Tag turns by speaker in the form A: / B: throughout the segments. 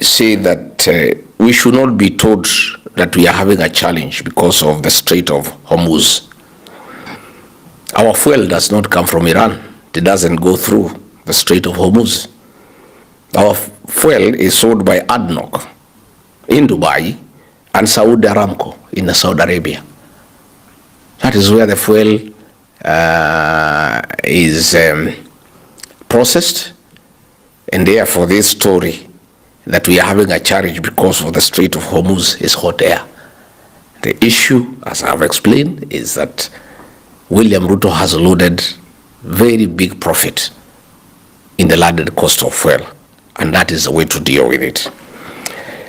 A: say that we should not be told that we are having a challenge because of the Strait of Hormuz. Our fuel does not come from Iran. It doesn't go through the Strait of Hormuz. Our fuel is sold by ADNOC in Dubai and Saudi Aramco in Saudi Arabia. That is where the fuel is processed, and therefore this story that we are having a challenge because of the Strait of Hormuz is hot air. The issue, as I have explained, is that William Ruto has loaded very big profit in the landed cost of fuel, and that is the way to deal with it.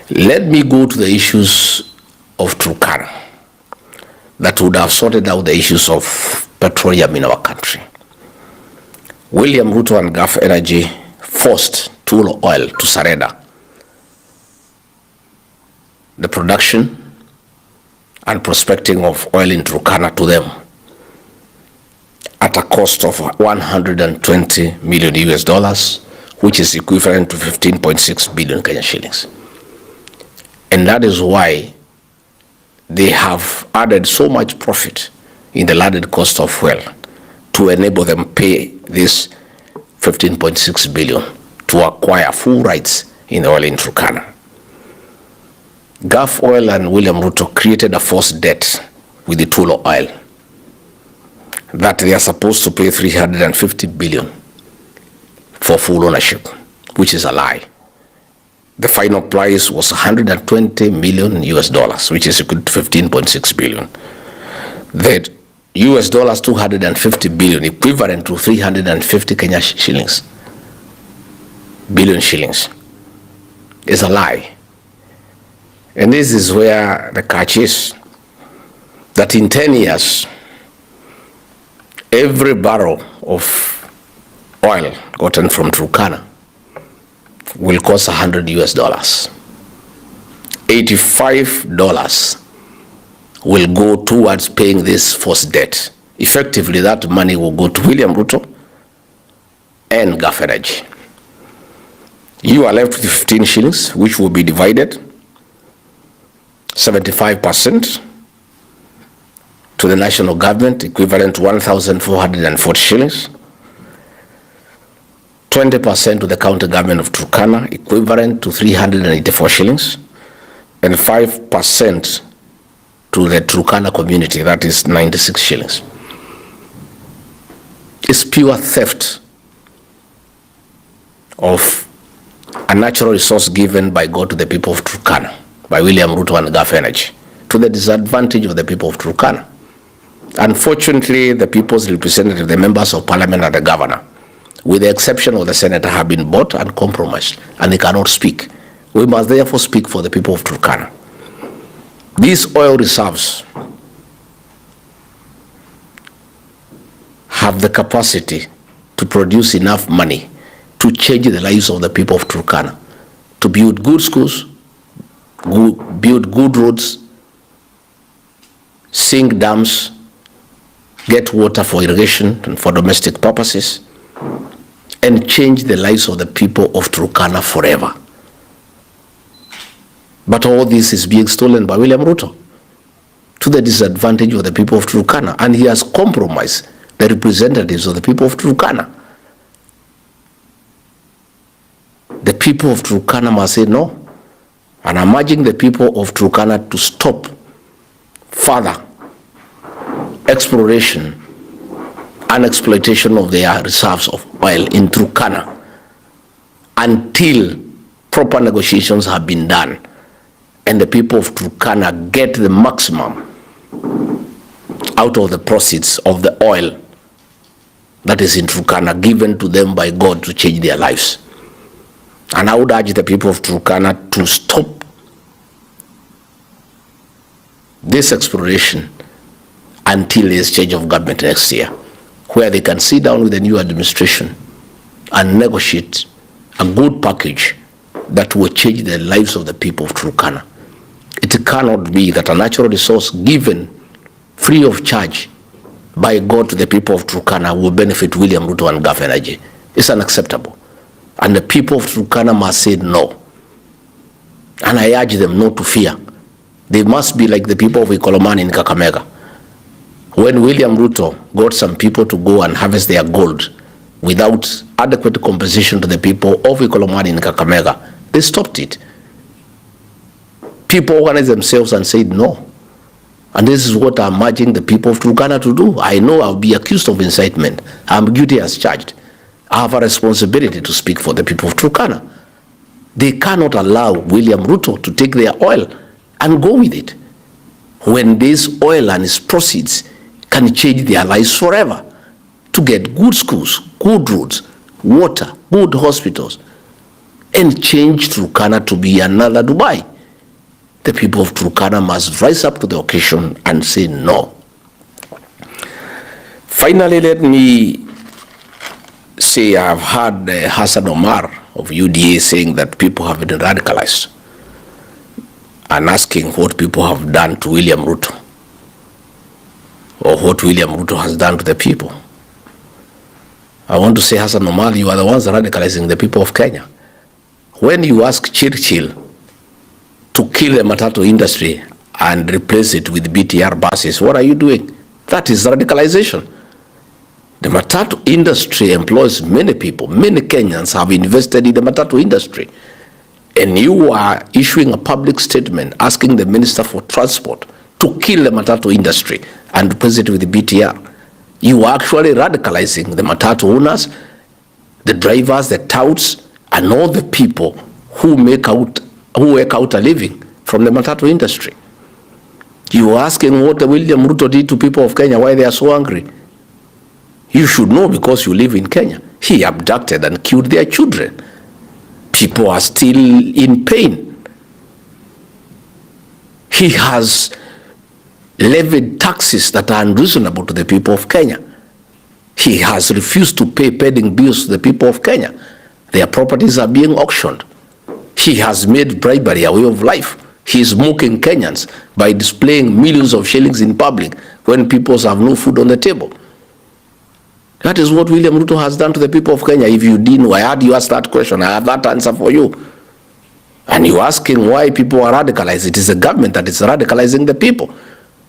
A: Let me go to the issues of Turkana that would have sorted out the issues of petroleum in our country. William Ruto and Gulf Energy forced Tullow Oil to surrender the production and prospecting of oil in Turkana to them at a cost of 120 million US dollars, which is equivalent to 15.6 billion Kenya shillings. And that is why they have added so much profit in the landed cost of fuel to enable them pay this 15.6 billion to acquire full rights in the oil in Turkana. Gulf Oil and William Ruto created a forced debt with the Tullow Oil that they are supposed to pay 350 billion for full ownership, which is a lie. The final price was 120 million US dollars, which is equal to 15.6 billion. The US dollars 250 billion, equivalent to 350 Kenya shillings, billion shillings, is a lie. And this is where the catch is, that in 10 years, every barrel of oil gotten from Turkana will cost 100 US dollars. $85 will go towards paying this forced debt. Effectively, that money will go to William Ruto and Gulf Energy. You are left with 15 shillings, which will be divided 75% to the national government, equivalent to 1,440 shillings. 20% to the county government of Turkana, equivalent to 384 shillings. And 5% to the Turkana community, that is 96 shillings. It's pure theft of a natural resource given by God to the people of Turkana, by William Ruto and Gulf Energy, to the disadvantage of the people of Turkana. Unfortunately, the people's representative, the members of parliament and the governor, with the exception of the senator, have been bought and compromised, and they cannot speak. We must therefore speak for the people of Turkana. These oil reserves have the capacity to produce enough money to change the lives of the people of Turkana, to build good schools, build good roads, sink dams, get water for irrigation and for domestic purposes, and change the lives of the people of Turkana forever. But all this is being stolen by William Ruto to the disadvantage of the people of Turkana, and he has compromised the representatives of the people of Turkana. The people of Turkana must say no. And I'm urging the people of Turkana to stop further exploration and exploitation of their reserves of oil in Turkana until proper negotiations have been done and the people of Turkana get the maximum out of the proceeds of the oil that is in Turkana given to them by God to change their lives. And I would urge the people of Turkana to stop this exploration until there is change of government next year, where they can sit down with the new administration and negotiate a good package that will change the lives of the people of Turkana. It cannot be that a natural resource given free of charge by God to the people of Turkana will benefit William Ruto and Gulf Energy. It's unacceptable. And the people of Turkana must say no. And I urge them not to fear. They must be like the people of Ikolomani in Kakamega. When William Ruto got some people to go and harvest their gold without adequate compensation to the people of Ikolomani in Kakamega, they stopped it. People organized themselves and said no. And this is what I'm urging the people of Turkana to do. I know I'll be accused of incitement. I'm guilty as charged. I have a responsibility to speak for the people of Turkana. They cannot allow William Ruto to take their oil and go with it, when this oil and its proceeds can change their lives forever, to get good schools, good roads, water, good hospitals, and change Turkana to be another Dubai. The people of Turkana must rise up to the occasion and say no. Finally, let me say I've heard Hassan Omar of UDA saying that people have been radicalized, and asking what people have done to William Ruto, or what William Ruto has done to the people. I want to say, Hassan Omar, you are the ones radicalizing the people of Kenya. When you ask Churchill to kill the matatu industry and replace it with BTR buses, what are you doing? That is radicalization. The matatu industry employs many people. Many Kenyans have invested in the matatu industry. And you are issuing a public statement asking the Minister for Transport to kill the matatu industry and replace it with the BTR. You are actually radicalizing the matatu owners, the drivers, the touts, and all the people who work out a living from the matatu industry. You are asking what William Ruto did to people of Kenya, why they are so angry. You should know because you live in Kenya. He abducted and killed their children. People are still in pain. He has levied taxes that are unreasonable to the people of Kenya. He has refused to pay pending bills to the people of Kenya. Their properties are being auctioned. He has made bribery a way of life. He is mocking Kenyans by displaying millions of shillings in public when people have no food on the table. That is what William Ruto has done to the people of Kenya. If you didn't, I heard you ask that question. I have that answer for you. And you're asking why people are radicalized. It is the government that is radicalizing the people.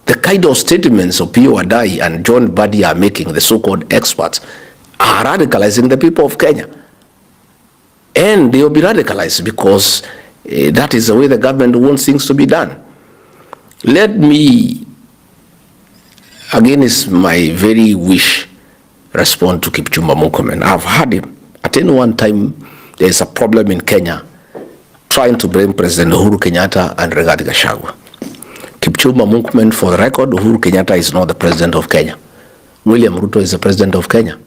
A: The kind of statements of P.O. Adai and John Badi are making, the so-called experts, are radicalizing the people of Kenya. And they will be radicalized because that is the way the government wants things to be done. Let me, again, it's my very wish, respond to Kipchumba Murkomen. I've heard him. At any one time, there is a problem in Kenya trying to blame President Uhuru Kenyatta and Rigathi Gachagua. Kipchumba Murkomen, for the record, Uhuru Kenyatta is not the president of Kenya. William Ruto is the president of Kenya.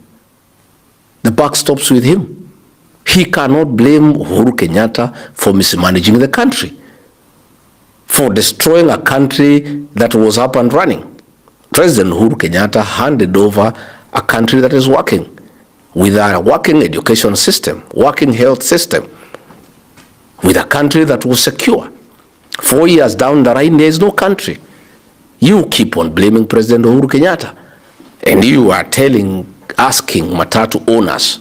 A: The buck stops with him. He cannot blame Uhuru Kenyatta for mismanaging the country, for destroying a country that was up and running. President Uhuru Kenyatta handed over a country that is working, with a working education system, working health system, with a country that was secure. 4 years down the line, there is no country. You keep on blaming President Uhuru Kenyatta, and you are asking matatu owners,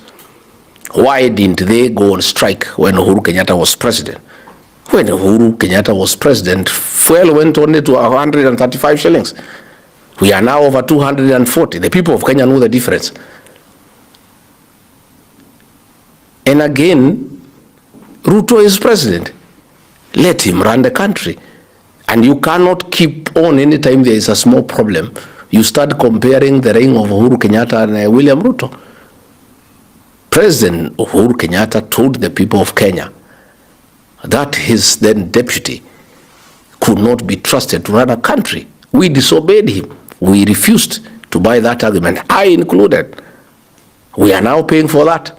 A: why didn't they go on strike when Uhuru Kenyatta was president? When Uhuru Kenyatta was president, fuel went only to 135 shillings. We are now over 240. The people of Kenya know the difference. And again, Ruto is president. Let him run the country. And you cannot keep on anytime there is a small problem. You start comparing the reign of Uhuru Kenyatta and William Ruto. President Uhuru Kenyatta told the people of Kenya that his then deputy could not be trusted to run a country. We disobeyed him. We refused to buy that argument, I included. We are now paying for that.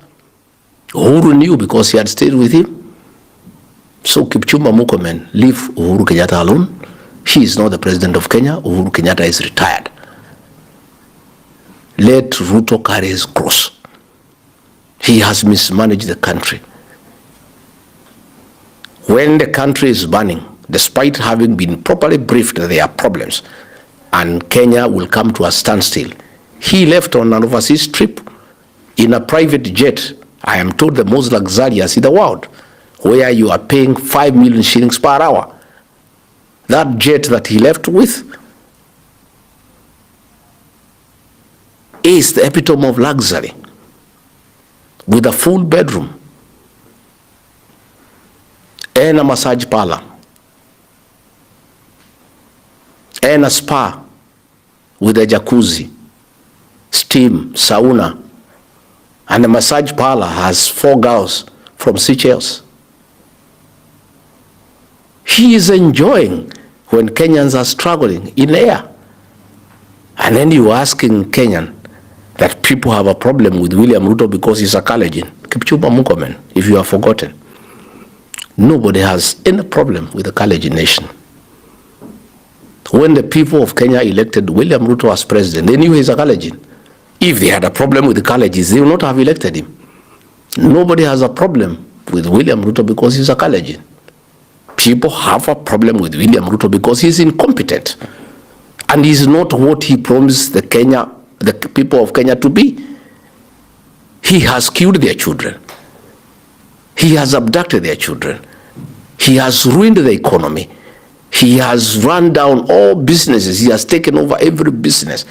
A: Uhuru knew because he had stayed with him. So Kipchumba Murkomen, leave Uhuru Kenyatta alone. He is not the president of Kenya. Uhuru Kenyatta is retired. Let Ruto carry his cross. He has mismanaged the country. When the country is burning, despite having been properly briefed that there are problems, and Kenya will come to a standstill, he left on an overseas trip in a private jet, I am told the most luxurious in the world, where you are paying 5 million shillings per hour. That jet that he left with is the epitome of luxury, with a full bedroom and a massage parlor and a spa with a jacuzzi, steam, sauna, and the massage parlor has 4 girls from Seychelles. He is enjoying when Kenyans are struggling in air. And then you are asking Kenyan that people have a problem with William Ruto because he's a Kalenjin. Kipchumba Murkomen, if you have forgotten. Nobody has any problem with the Kalenjin nation. When the people of Kenya elected William Ruto as president, they knew he's a Kalenjin. If they had a problem with the Kalenjins, they would not have elected him. Nobody has a problem with William Ruto because he's a Kalenjin. People have a problem with William Ruto because he's incompetent. And he's not what he promised the people of Kenya to be. He has killed their children. He has abducted their children. He has ruined the economy. He has run down all businesses. He has taken over every business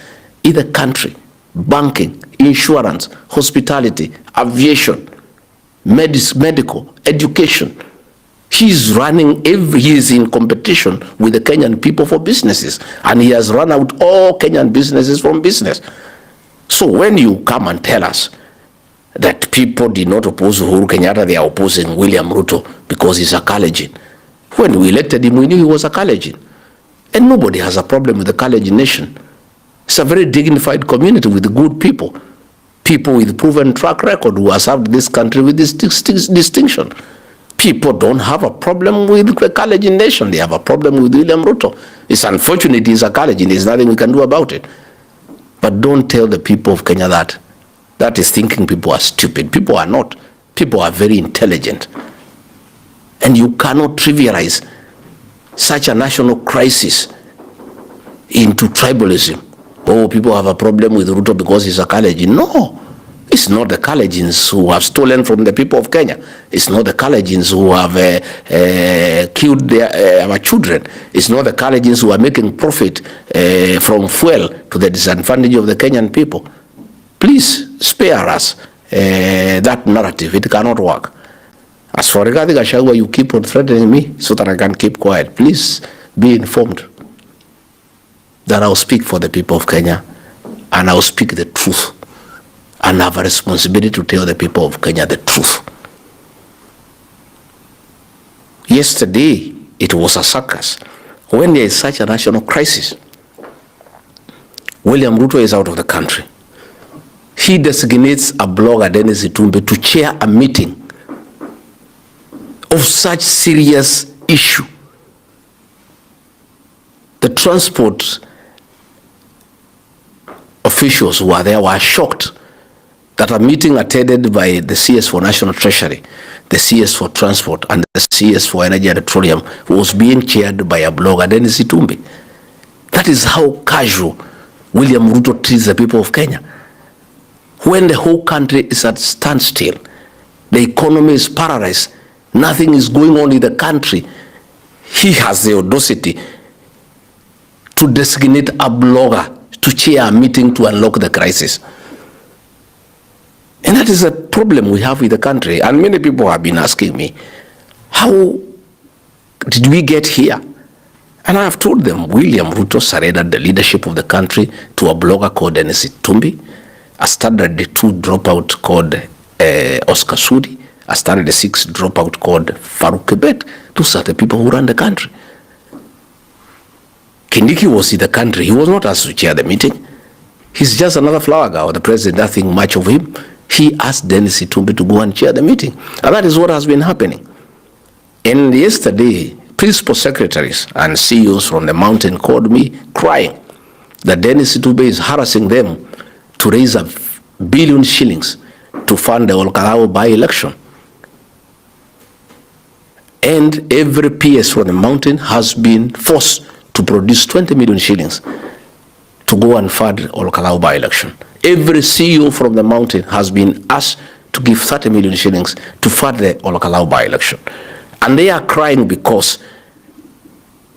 A: in the country. Banking, insurance, hospitality, aviation, medical, education. He is in competition with the Kenyan people for businesses, and he has run out all Kenyan businesses from business. So when you come and tell us that people did not oppose Uhuru Kenyatta, they are opposing William Ruto because he's a Kalenjin. When we elected him, we knew he was a Kalenjin. And nobody has a problem with the Kalenjin nation. It's a very dignified community with good people. People with proven track record who have served this country with this distinction. People don't have a problem with the Kalenjin nation. They have a problem with William Ruto. It's unfortunate he's a Kalenjin. There's nothing we can do about it. But don't tell the people of Kenya that. That is thinking people are stupid. People are not. People are very intelligent. And you cannot trivialize such a national crisis into tribalism. Oh, people have a problem with Ruto because he's a Kalenjin. No. It's not the Kalenjins who have stolen from the people of Kenya. It's not the Kalenjins who have killed our children. It's not the Kalenjins who are making profit from fuel to the disadvantage of the Kenyan people. Please spare us that narrative. It cannot work. As for Rigathi Gachagua, you keep on threatening me so that I can keep quiet. Please be informed that I will speak for the people of Kenya, and I will speak the truth. And have a responsibility to tell the people of Kenya the truth. Yesterday, it was a circus. When there is such a national crisis, William Ruto is out of the country. He designates a blogger, Dennis Itumbe, to chair a meeting of such serious issue. The transport officials who were there were shocked that a meeting attended by the CS for National Treasury, the CS for Transport, and the CS for Energy and Petroleum was being chaired by a blogger, Dennis Itumbe. That is how casual William Ruto treats the people of Kenya. When the whole country is at standstill, the economy is paralyzed, nothing is going on in the country, he has the audacity to designate a blogger to chair a meeting to unlock the crisis. And that is a problem we have with the country. And many people have been asking me, how did we get here? And I have told them, William Ruto surrendered the leadership of the country to a blogger called Dennis Itumbe, a standard 2 dropout called Oscar Sudi, a standard 6 dropout called Farouk Kibet. Those are the people who run the country. Kindiki was in the country. He was not asked to chair the meeting. He's just another flower girl. The president, nothing much of him. He asked Dennis Itumbe to go and chair the meeting. And that is what has been happening. And yesterday, principal secretaries and CEOs from the mountain called me crying that Dennis Itumbe is harassing them to raise $1 billion shillings to fund the Olkalao by-election. And every PS from the mountain has been forced to produce 20 million shillings to go and fund Olkalao by-election. Every CEO from the mountain has been asked to give 30 million shillings to fund the Olakalau by-election. And they are crying because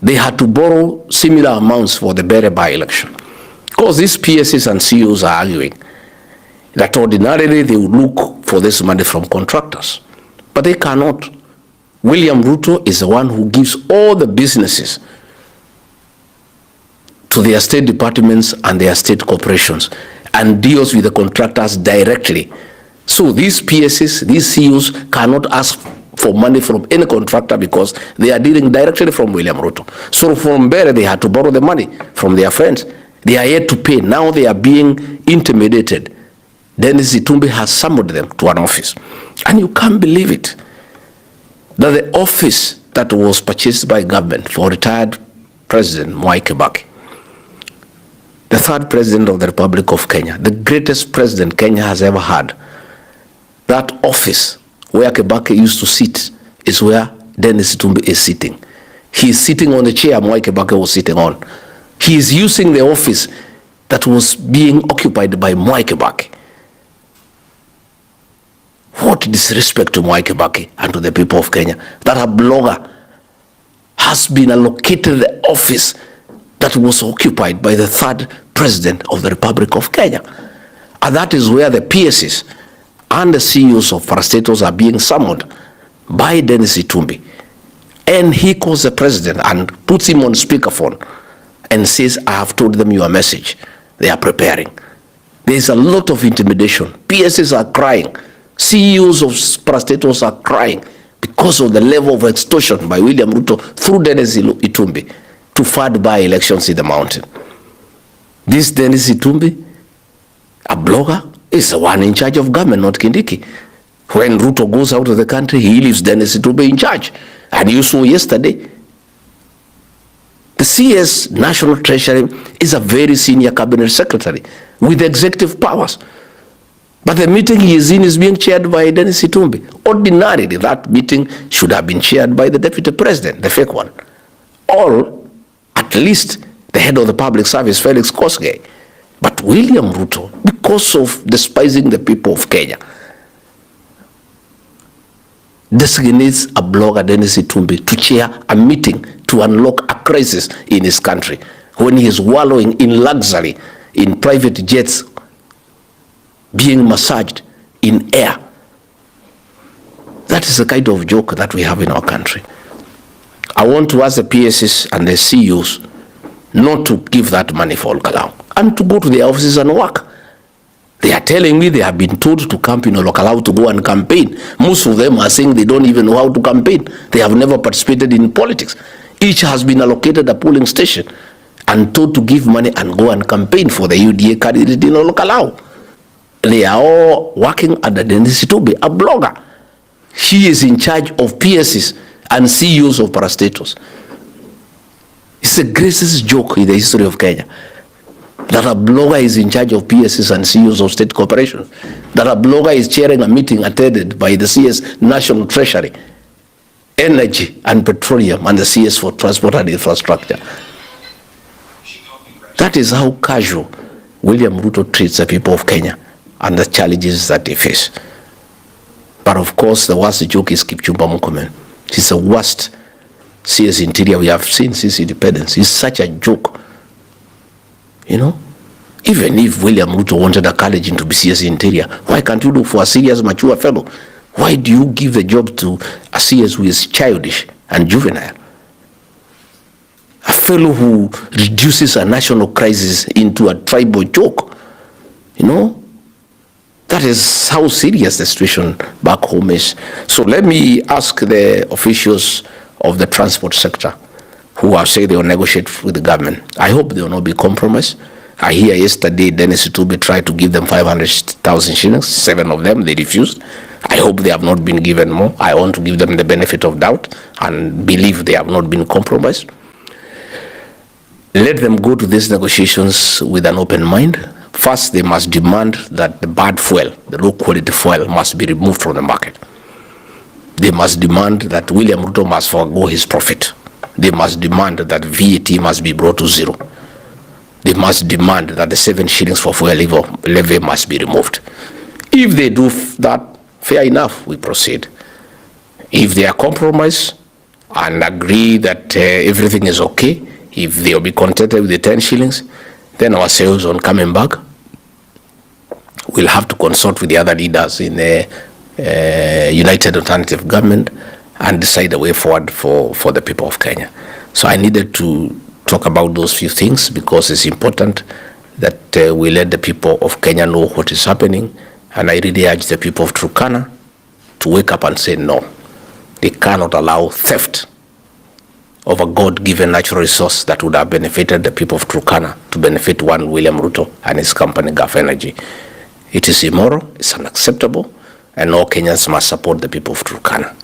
A: they had to borrow similar amounts for the Bere by-election. Because these PSs and CEOs are arguing that ordinarily they would look for this money from contractors, but they cannot. William Ruto is the one who gives all the businesses to their state departments and their state corporations and deals with the contractors directly. So these PSs, these CEOs cannot ask for money from any contractor because they are dealing directly from William Ruto. So from Bere, they had to borrow the money from their friends. They are yet to pay. Now they are being intimidated. Dennis Itumbi has summoned them to an office. And you can't believe it, that the office that was purchased by government for retired President Mwai Kibaki, the third president of the Republic of Kenya, the greatest president Kenya has ever had, that office where Kibaki used to sit is where Dennis Itumbi is sitting. He is sitting on the chair Mwai Kibaki was sitting on. He is using the office that was being occupied by Mwai Kibaki. What disrespect to Mwai Kibaki and to the people of Kenya, that a blogger has been allocated the office that was occupied by the third president of the Republic of Kenya. And that is where the PSs and the CEOs of parastatals are being summoned by Dennis Itumbi. And he calls the president and puts him on speakerphone and says, I have told them your message. They are preparing. There is a lot of intimidation. PSs are crying. CEOs of parastatals are crying because of the level of extortion by William Ruto through Dennis Itumbi to fund by-elections in the mountain. This Dennis Itumbi, a blogger, is the one in charge of government, not Kindiki. When Ruto goes out of the country, he leaves Dennis Itumbi in charge. And you saw yesterday, the CS National Treasury is a very senior cabinet secretary with executive powers. But the meeting he is in is being chaired by Dennis Itumbi. Ordinarily, that meeting should have been chaired by the Deputy President, the fake one. Or, at least, the head of the public service, Felix Kosgei. But William Ruto, because of despising the people of Kenya, designates a blogger, Dennis Itumbi, to chair a meeting to unlock a crisis in his country when he is wallowing in luxury, in private jets, being massaged in air. That is the kind of joke that we have in our country. I want to ask the PSs and the CEOs not to give that money for Olkalau and to go to their offices and work. They are telling me they have been told to camp in Olkalau to go and campaign. Most of them are saying they don't even know how to campaign. They have never participated in politics. Each has been allocated a polling station and told to give money and go and campaign for the UDA candidate in Olkalau. They are all working under Dennis Itumbi, a blogger. He is in charge of PSs and CEOs of parastatals. It's the greatest joke in the history of Kenya, that a blogger is in charge of PSs and CEOs of state corporations, that a blogger is chairing a meeting attended by the CS National Treasury, Energy and Petroleum, and the CS for Transport and Infrastructure. That is how casual William Ruto treats the people of Kenya and the challenges that they face. But of course, the worst joke is Kipchumba Murkomen. He's the worst CS Interior we have seen since independence. He's such a joke. You know, even if William Ruto wanted a college to be CS Interior, why can't you look for a serious, mature fellow? Why do you give the job to a CS who is childish and juvenile? A fellow who reduces a national crisis into a tribal joke. You know, that is how serious the situation back home is. So let me ask the officials of the transport sector who have said they will negotiate with the government. I hope they will not be compromised. I hear yesterday Dennis Itumbi tried to give them 500,000 shillings. 7 of them, they refused. I hope they have not been given more. I want to give them the benefit of doubt and believe they have not been compromised. Let them go to these negotiations with an open mind. First, they must demand that the bad fuel, the low quality fuel, must be removed from the market. They must demand that William Ruto must forego his profit. They must demand that VAT must be brought to zero. They must demand that the 7 shillings for fuel levy must be removed. If they do that, fair enough, we proceed. If they are compromised and agree that everything is okay, if they will be contented with the 10 shillings, then our sales on coming back, we'll have to consult with the other leaders in the United Alternative Government and decide a way forward for the people of Kenya. So I needed to talk about those few things because it's important that we let the people of Kenya know what is happening. And I really urge the people of Turkana to wake up and say no. They cannot allow theft of a God-given natural resource that would have benefited the people of Turkana to benefit one William Ruto and his company, Gulf Energy. It is immoral, it's unacceptable, and all Kenyans must support the people of Turkana.